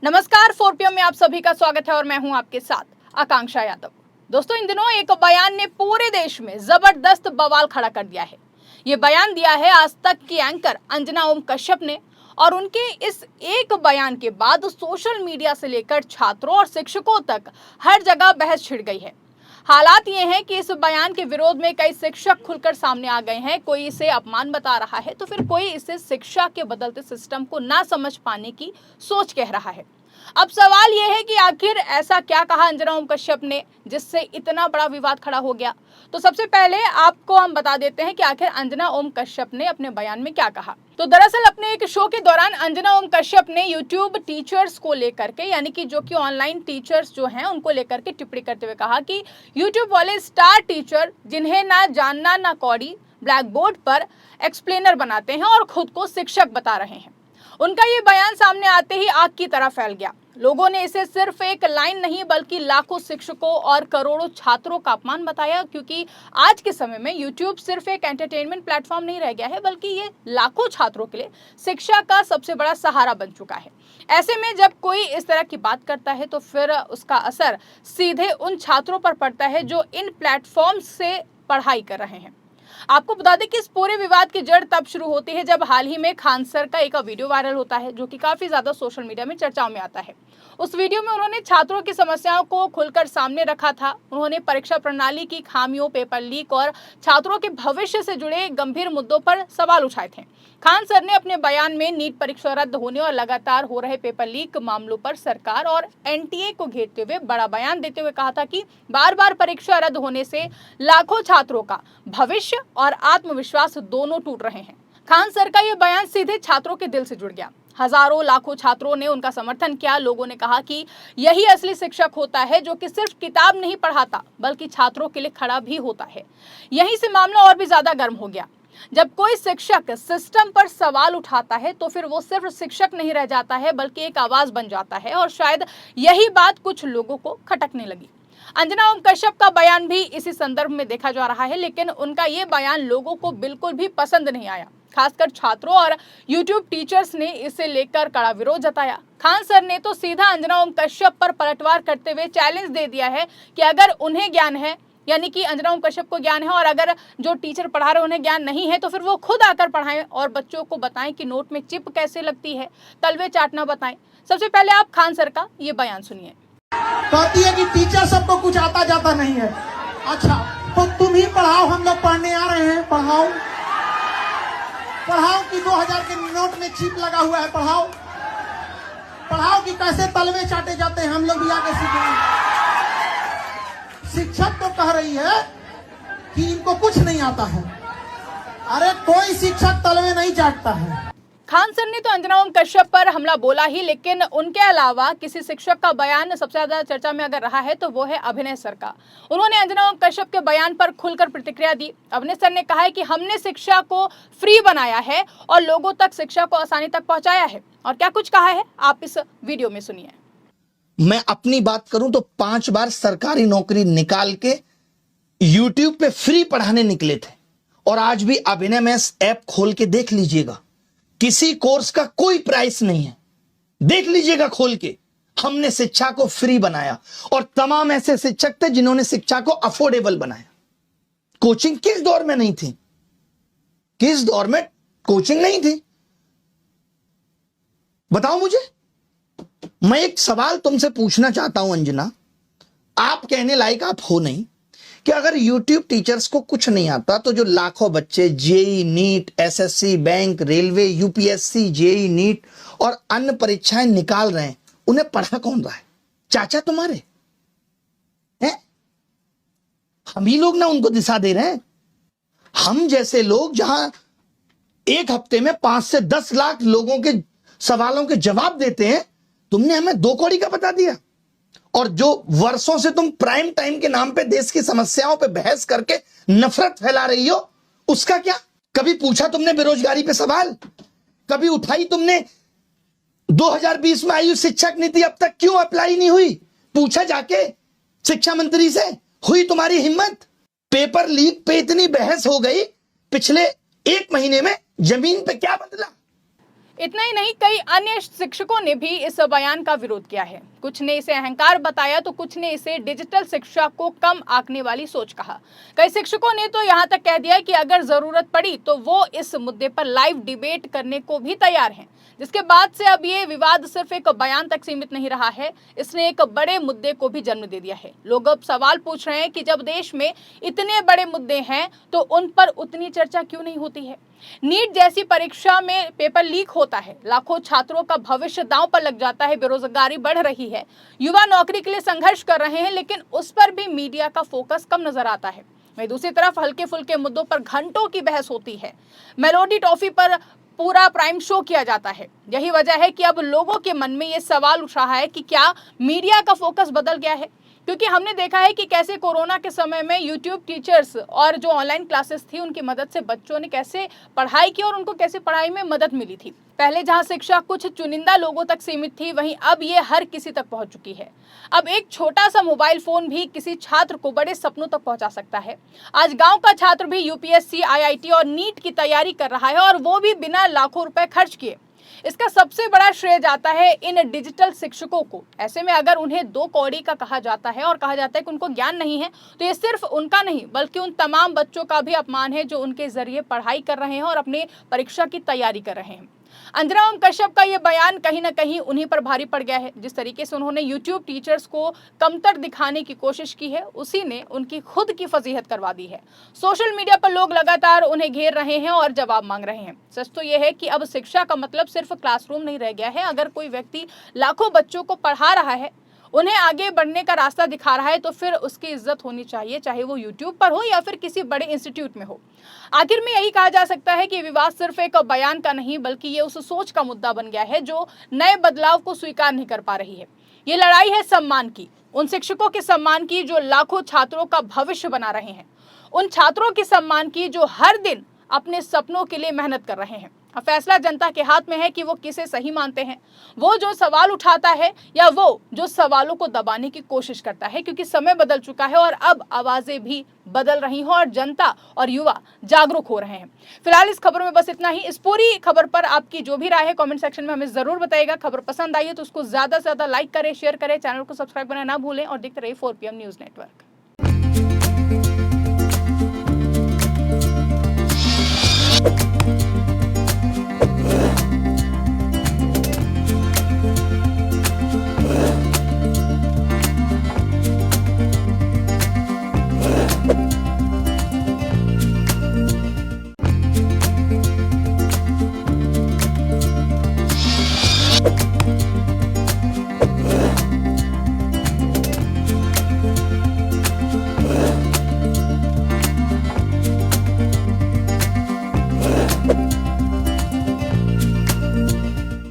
नमस्कार, 4 PM में आप सभी का स्वागत है और मैं हूं आपके साथ आकांक्षा यादव। दोस्तों, इन दिनों एक बयान ने पूरे देश में जबरदस्त बवाल खड़ा कर दिया है। ये बयान दिया है आज तक की एंकर अंजना ओम कश्यप ने, और उनके इस एक बयान के बाद सोशल मीडिया से लेकर छात्रों और शिक्षकों तक हर जगह बहस छिड़ गई है। हालात ये हैं कि इस बयान के विरोध में कई शिक्षक खुलकर सामने आ गए हैं। कोई इसे अपमान बता रहा है तो फिर कोई इसे शिक्षा के बदलते सिस्टम को ना समझ पाने की सोच कह रहा है। अब सवाल यह है कि आखिर ऐसा क्या कहा अंजना ओम कश्यप ने जिससे इतना बड़ा विवाद खड़ा हो गया। तो सबसे पहले आपको हम बता देते हैं कि आखिर अंजना ओम कश्यप ने अपने बयान में क्या कहा। तो दरअसल अपने एक शो के दौरान अंजना ओम कश्यप ने यूट्यूब टीचर्स को लेकर के, यानी कि जो कि ऑनलाइन टीचर्स जो हैं उनको लेकर के टिप्पणी करते हुए कहा कि यूट्यूब वाले स्टार टीचर जिन्हें ना जानना ना कौड़ी ब्लैक बोर्ड पर एक्सप्लेनर बनाते हैं और खुद को शिक्षक बता रहे हैं। उनका ये बयान सामने आते ही आग की तरह फैल गया। लोगों ने इसे सिर्फ एक लाइन नहीं बल्कि लाखों शिक्षकों और करोड़ों छात्रों का अपमान बताया, क्योंकि आज के समय में YouTube सिर्फ एक एंटरटेनमेंट प्लेटफॉर्म नहीं रह गया है बल्कि ये लाखों छात्रों के लिए शिक्षा का सबसे बड़ा सहारा बन चुका है। ऐसे में जब कोई इस तरह की बात करता है तो फिर उसका असर सीधे उन छात्रों पर पड़ता है जो इन प्लेटफॉर्म से पढ़ाई कर रहे हैं। आपको बता दें कि इस पूरे विवाद की जड़ तब शुरू होती है जब हाल ही में खान सर का एक वीडियो वायरल होता है जो कि काफी ज्यादा सोशल मीडिया में चर्चाओं में आता है। उस वीडियो में उन्होंने छात्रों की समस्याओं को खुलकर सामने रखा था। उन्होंने परीक्षा प्रणाली की खामियों, पेपर लीक और छात्रों के भविष्य से जुड़े गंभीर मुद्दों पर सवाल उठाए थे। खान सर ने अपने बयान में नीट परीक्षा रद्द होने और लगातार हो रहे पेपर लीक मामलों पर सरकार और एनटीए को घेरते हुए बड़ा बयान देते हुए कहा था कि बार बार परीक्षा रद्द होने से लाखों छात्रों का भविष्य और आत्मविश्वास दोनों टूट रहे हैं। खान सर का यह बयान सीधे छात्रों के दिल से जुड़ गया। हजारों लाखों छात्रों ने उनका समर्थन किया। लोगों ने कहा कि यही असली शिक्षक होता है जो कि सिर्फ किताब नहीं पढ़ाता बल्कि छात्रों के लिए खड़ा भी होता है। यहीं से मामला और भी ज्यादा गर्म हो गया। जब कोई शिक्षक सिस्टम पर सवाल उठाता है तो फिर वो सिर्फ शिक्षक नहीं रह जाता है बल्कि एक आवाज बन जाता है, और शायद यही बात कुछ लोगों को खटकने लगी। अंजना ओम कश्यप का बयान भी इसी संदर्भ में देखा जा रहा है, लेकिन उनका ये बयान लोगों को बिल्कुल भी पसंद नहीं आया। खासकर छात्रों और यूट्यूब टीचर्स ने इसे लेकर कड़ा विरोध जताया। खान सर ने तो सीधा अंजना ओम कश्यप पर पलटवार करते हुए चैलेंज दे दिया है कि अगर उन्हें ज्ञान है, यानी कि अंजना ओम कश्यप को ज्ञान है, और अगर जो टीचर पढ़ा रहे उन्हें ज्ञान नहीं है तो फिर वो खुद आकर पढ़ाएं और बच्चों को बताएं कि नोट में चिप कैसे लगती है, तलवे चाटना बताएं। सबसे पहले आप खान सर का ये बयान सुनिए। कहती है कि टीचर सबको कुछ आता जाता नहीं है। अच्छा, तो तुम ही पढ़ाओ, हम लोग पढ़ने आ रहे हैं। पढ़ाओ पढ़ाओ कि 2000 के नोट में चिप लगा हुआ है। पढ़ाओ पढ़ाओ कि कैसे तलवे चाटे जाते हैं, हम लोग भी आके सीखेंगे। शिक्षक तो कह रही है कि इनको कुछ नहीं आता है। अरे कोई शिक्षक तलवे नहीं चाटता है। खान सर ने तो अंजना ओम कश्यप पर हमला बोला ही, लेकिन उनके अलावा किसी शिक्षक का बयान सबसे ज्यादा चर्चा में अगर रहा है तो वो है अभिनय सर का। उन्होंने अंजना ओम कश्यप के बयान पर खुलकर प्रतिक्रिया दी। अभिनय सर ने कहा है कि हमने शिक्षा को फ्री बनाया है और लोगों तक शिक्षा को आसानी तक पहुंचाया है। और क्या कुछ कहा है आप इस वीडियो में सुनिए। मैं अपनी बात करूं तो 5 बार सरकारी नौकरी निकाल के यूट्यूब पे फ्री पढ़ाने निकले थे, और आज भी अभिनय में ऐप खोल के देख लीजिएगा, किसी कोर्स का कोई प्राइस नहीं है। देख लीजिएगा खोल के, हमने शिक्षा को फ्री बनाया, और तमाम ऐसे शिक्षक थे जिन्होंने शिक्षा को अफोर्डेबल बनाया। कोचिंग किस दौर में नहीं थी? किस दौर में कोचिंग नहीं थी? बताओ मुझे। मैं एक सवाल तुमसे पूछना चाहता हूं अंजना, आप कहने लायक आप हो नहीं, कि अगर YouTube टीचर्स को कुछ नहीं आता तो जो लाखों बच्चे JEE, NEET, SSC, bank, railway, UPSC, JEE, NEET और अन्य परीक्षाएं निकाल रहे हैं, उन्हें पढ़ा कौन रहा है? चाचा तुम्हारे हैं? हम ही लोग ना उनको दिशा दे रहे हैं। हम जैसे लोग जहां एक हफ्ते में 5 से 10 लाख लोगों के सवालों के जवाब देते हैं, तुमने हमें 2 कौड़ी का बता दिया। और जो वर्षों से तुम प्राइम टाइम के नाम पे देश की समस्याओं पे बहस करके नफरत फैला रही हो, उसका क्या? कभी पूछा तुमने बेरोजगारी पे सवाल? कभी उठाई तुमने 2020 में आई शिक्षक नीति अब तक क्यों अप्लाई नहीं हुई? पूछा जाके शिक्षा मंत्री से? हुई तुम्हारी हिम्मत? पेपर लीक पे इतनी बहस हो गई, पिछले 1 महीने में जमीन पे क्या बदला? इतना ही नहीं, कई अन्य शिक्षकों ने भी इस बयान का विरोध किया है। कुछ ने इसे अहंकार बताया तो कुछ ने इसे डिजिटल शिक्षा को कम आंकने वाली सोच कहा। कई शिक्षकों ने तो यहाँ तक कह दिया कि अगर जरूरत पड़ी तो वो इस मुद्दे पर लाइव डिबेट करने को भी तैयार हैं। जिसके बाद से अब ये विवाद सिर्फ एक बयान तक सीमित नहीं रहा है, इसने एक बड़े मुद्दे को भी जन्म दे दिया है। लोग अब सवाल पूछ रहे हैं कि जब देश में इतने बड़े मुद्दे हैं तो उन पर उतनी चर्चा क्यों नहीं होती है। नीट जैसी परीक्षा में पेपर लीक होता है, लाखों छात्रों का भविष्य दांव पर लग जाता है, बेरोजगारी बढ़ रही है, युवा नौकरी के लिए संघर्ष कर रहे हैं, लेकिन उस पर भी मीडिया का फोकस कम नजर आता है। वहीं दूसरी तरफ हल्के फुल्के मुद्दों पर घंटों की बहस होती है। मेलोडी टॉफी पर पूरा प्राइम शो किया जाता है। यही वजह है कि अब लोगों के मन में ये सवाल उठ रहा है कि क्या मीडिया का फोकस बदल गया है। क्योंकि हमने देखा है कि कैसे कोरोना के समय में यूट्यूब टीचर्स और जो ऑनलाइन क्लासेस थी उनकी मदद से बच्चों ने कैसे पढ़ाई की और उनको कैसे पढ़ाई में मदद मिली थी। पहले जहां शिक्षा कुछ चुनिंदा लोगों तक सीमित थी, वहीं अब ये हर किसी तक पहुंच चुकी है। अब एक छोटा सा मोबाइल फोन भी किसी छात्र को बड़े सपनों तक पहुंचा सकता है। आज गांव का छात्र भी यूपीएससी, आईआईटी और नीट की तैयारी कर रहा है, और वो भी बिना लाखों रुपए खर्च किए। इसका सबसे बड़ा श्रेय जाता है इन डिजिटल शिक्षकों को। ऐसे में अगर उन्हें दो कौड़ी का कहा जाता है और कहा जाता है कि उनको ज्ञान नहीं है, तो ये सिर्फ उनका नहीं बल्कि उन तमाम बच्चों का भी अपमान है जो उनके जरिए पढ़ाई कर रहे हैं और अपने परीक्षा की तैयारी कर रहे हैं। अंजना ओम कश्यप का ये बयान कहीं ना कहीं उन्हीं पर भारी पड़ गया है। जिस तरीके से उन्होंने यूट्यूब टीचर्स को कमतर दिखाने की कोशिश की है, उसी ने उनकी खुद की फजीहत करवा दी है। सोशल मीडिया पर लोग लगातार उन्हें घेर रहे हैं और जवाब मांग रहे हैं। सच तो यह है कि अब शिक्षा का मतलब सिर्फ क्लासरूम नहीं रह गया है। अगर कोई व्यक्ति लाखों बच्चों को पढ़ा रहा है, उन्हें आगे बढ़ने का रास्ता दिखा रहा है, तो फिर उसकी इज्जत होनी चाहिए, चाहे वो यूट्यूब पर हो या फिर किसी बड़े इंस्टीट्यूट में हो। आखिर में यही कहा जा सकता है कि विवाद सिर्फ एक बयान का नहीं बल्कि ये उस सोच का मुद्दा बन गया है जो नए बदलाव को स्वीकार नहीं कर पा रही है। ये लड़ाई है सम्मान की, उन शिक्षकों के सम्मान की जो लाखों छात्रों का भविष्य बना रहे हैं, उन छात्रों के सम्मान की जो हर दिन अपने सपनों के लिए मेहनत कर रहे हैं। अब फैसला जनता के हाथ में है कि वो किसे सही मानते हैं, वो जो सवाल उठाता है या वो जो सवालों को दबाने की कोशिश करता है। क्योंकि समय बदल चुका है और अब आवाजें भी बदल रही हैं और जनता और युवा जागरूक हो रहे हैं। फिलहाल इस खबर में बस इतना ही। इस पूरी खबर पर आपकी जो भी राय है कमेंट सेक्शन में हमें जरूर बताइएगा। खबर पसंद आई है तो उसको ज्यादा से ज्यादा लाइक करें, शेयर करें, चैनल को सब्सक्राइब करना ना भूलें और देखते रहिए 4 PM न्यूज नेटवर्क।